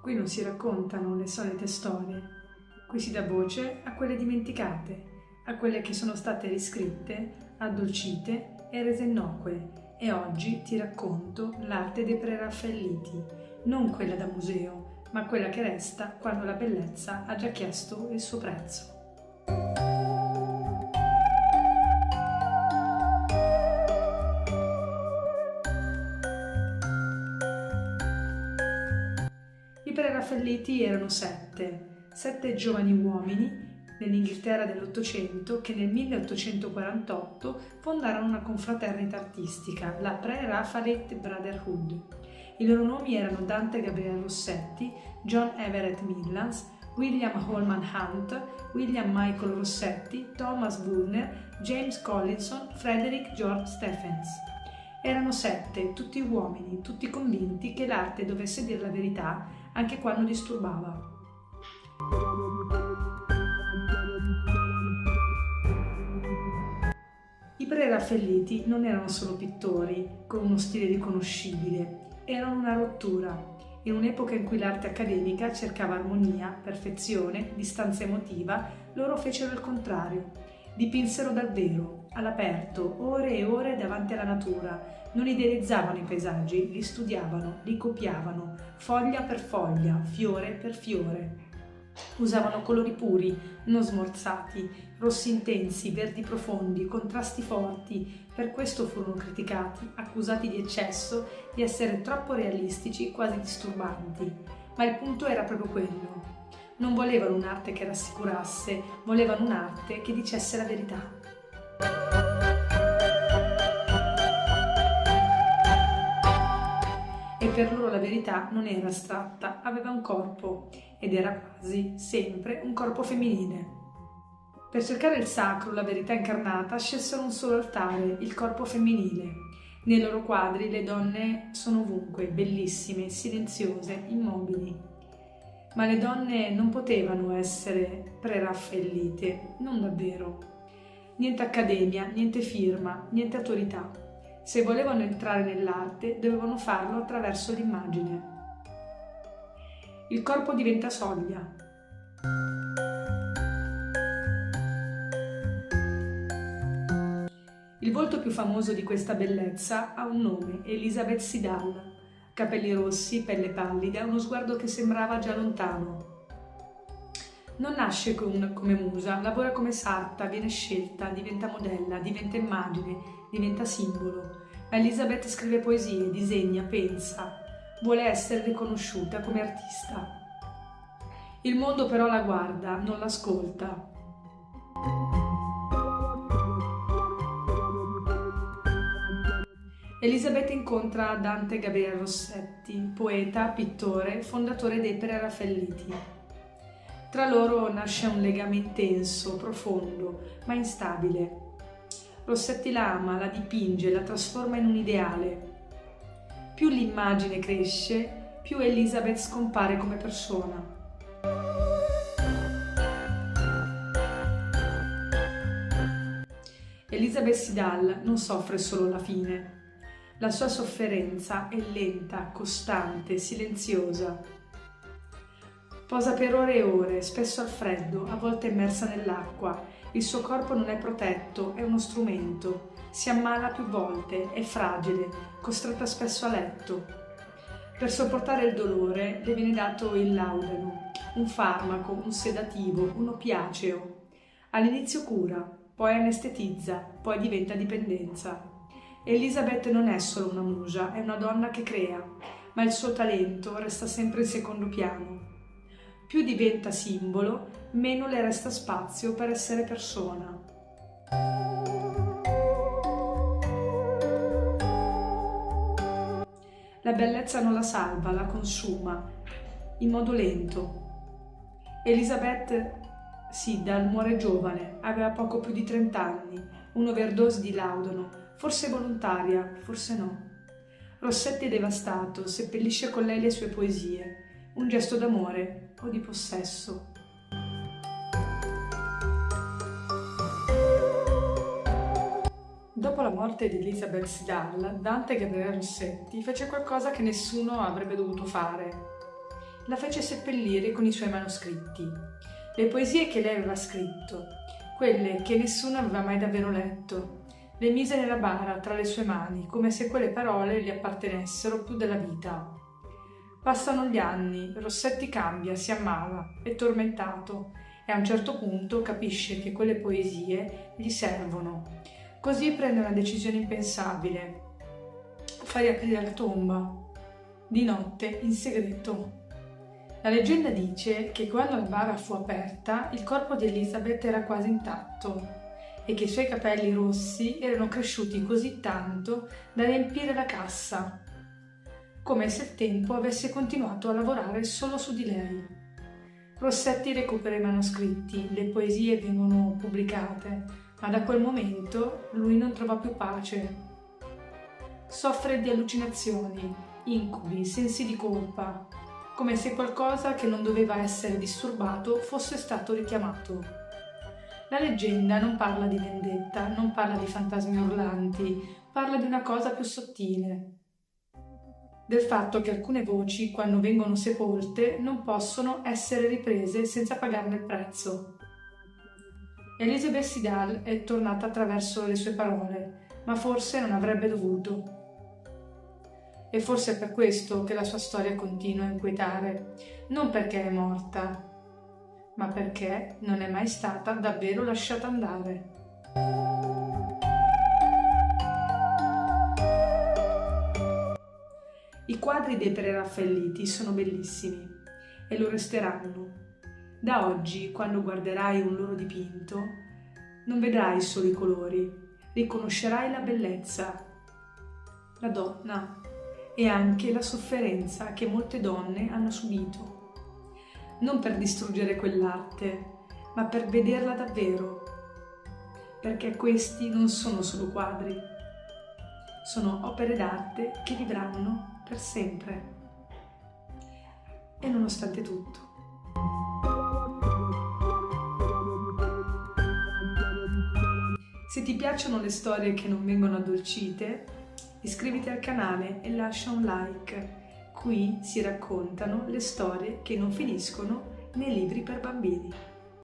Qui non si raccontano le solite storie, qui si dà voce a quelle dimenticate, a quelle che sono state riscritte, addolcite e rese innocue, e oggi ti racconto l'arte dei preraffaelliti, non quella da museo, ma quella che resta quando la bellezza ha già chiesto il suo prezzo. I preraffaelliti erano sette giovani uomini nell'Inghilterra dell'Ottocento che nel 1848 fondarono una confraternita artistica, la Pre-Raphaelite Brotherhood. I loro nomi erano Dante Gabriel Rossetti, John Everett Milans, William Holman Hunt, William Michael Rossetti, Thomas Wurner, James Collinson, Frederick George Stephens. Erano 7, tutti uomini, tutti convinti che l'arte dovesse dire la verità anche quando disturbava. I preraffaelliti non erano solo pittori con uno stile riconoscibile, erano una rottura. In un'epoca in cui l'arte accademica cercava armonia, perfezione, distanza emotiva, loro fecero il contrario. Dipinsero dal vero, all'aperto, ore e ore davanti alla natura. Non idealizzavano i paesaggi, li studiavano, li copiavano, foglia per foglia, fiore per fiore. Usavano colori puri, non smorzati, rossi intensi, verdi profondi, contrasti forti. Per questo furono criticati, accusati di eccesso, di essere troppo realistici, quasi disturbanti. Ma il punto era proprio quello. Non volevano un'arte che rassicurasse, volevano un'arte che dicesse la verità. E per loro la verità non era astratta, aveva un corpo ed era quasi sempre un corpo femminile. Per cercare il sacro, la verità incarnata, scelsero un solo altare, il corpo femminile. Nei loro quadri le donne sono ovunque, bellissime, silenziose, immobili. Ma le donne non potevano essere preraffaellite, non davvero. Niente accademia, niente firma, niente autorità. Se volevano entrare nell'arte, dovevano farlo attraverso l'immagine. Il corpo diventa soglia. Il volto più famoso di questa bellezza ha un nome, Elisabeth Siddal. Capelli rossi, pelle pallida, uno sguardo che sembrava già lontano. Non nasce come musa, lavora come sarta, viene scelta, diventa modella, diventa immagine, diventa simbolo. Ma Elisabeth scrive poesie, disegna, pensa, vuole essere riconosciuta come artista. Il mondo però la guarda, non l'ascolta. Elisabeth incontra Dante Gabriel Rossetti, poeta, pittore, fondatore dei preraffaelliti. Tra loro nasce un legame intenso, profondo, ma instabile. Rossetti la ama, la dipinge, la trasforma in un ideale. Più l'immagine cresce, più Elisabeth scompare come persona. Elisabeth Siddal non soffre solo la fine. La sua sofferenza è lenta, costante, silenziosa. Posa per ore e ore, spesso al freddo, a volte immersa nell'acqua. Il suo corpo non è protetto, è uno strumento. Si ammala più volte, è fragile, costretta spesso a letto. Per sopportare il dolore le viene dato il laudano, un farmaco, un sedativo, un oppiaceo. All'inizio cura, poi anestetizza, poi diventa dipendenza. Elisabeth non è solo una musa, è una donna che crea, ma il suo talento resta sempre in secondo piano. Più diventa simbolo, meno le resta spazio per essere persona. La bellezza non la salva, la consuma, in modo lento. Elisabeth Siddal muore giovane, aveva poco più di 30 anni, un'overdose di laudano, forse volontaria, forse no. Rossetti è devastato, seppellisce con lei le sue poesie, un gesto d'amore o di possesso. Dopo la morte di Elisabeth Sidal, Dante Gabriele Rossetti fece qualcosa che nessuno avrebbe dovuto fare. La fece seppellire con i suoi manoscritti. Le poesie che lei aveva scritto, quelle che nessuno aveva mai davvero letto, le mise nella bara tra le sue mani, come se quelle parole gli appartenessero più della vita. Passano gli anni, Rossetti cambia, si ammala, è tormentato e a un certo punto capisce che quelle poesie gli servono. Così prende una decisione impensabile: fa riaprire la tomba, di notte, in segreto. La leggenda dice che quando la bara fu aperta, il corpo di Elisabeth era quasi intatto e che i suoi capelli rossi erano cresciuti così tanto da riempire la cassa, come se il tempo avesse continuato a lavorare solo su di lei. Rossetti recupera i manoscritti, le poesie vengono pubblicate, ma da quel momento lui non trova più pace. Soffre di allucinazioni, incubi, sensi di colpa, come se qualcosa che non doveva essere disturbato fosse stato richiamato. La leggenda non parla di vendetta, non parla di fantasmi urlanti, parla di una cosa più sottile. Del fatto che alcune voci, quando vengono sepolte, non possono essere riprese senza pagarne il prezzo. Elisabeth Sidal è tornata attraverso le sue parole, ma forse non avrebbe dovuto. E forse è per questo che la sua storia continua a inquietare, non perché è morta, ma perché non è mai stata davvero lasciata andare. I quadri dei preraffaelliti sono bellissimi e lo resteranno. Da oggi, quando guarderai un loro dipinto, non vedrai solo i colori, riconoscerai la bellezza, la donna e anche la sofferenza che molte donne hanno subito. Non per distruggere quell'arte, ma per vederla davvero, perché questi non sono solo quadri, sono opere d'arte che vivranno per sempre. E nonostante tutto. Se ti piacciono le storie che non vengono addolcite, iscriviti al canale e lascia un like. Qui si raccontano le storie che non finiscono nei libri per bambini.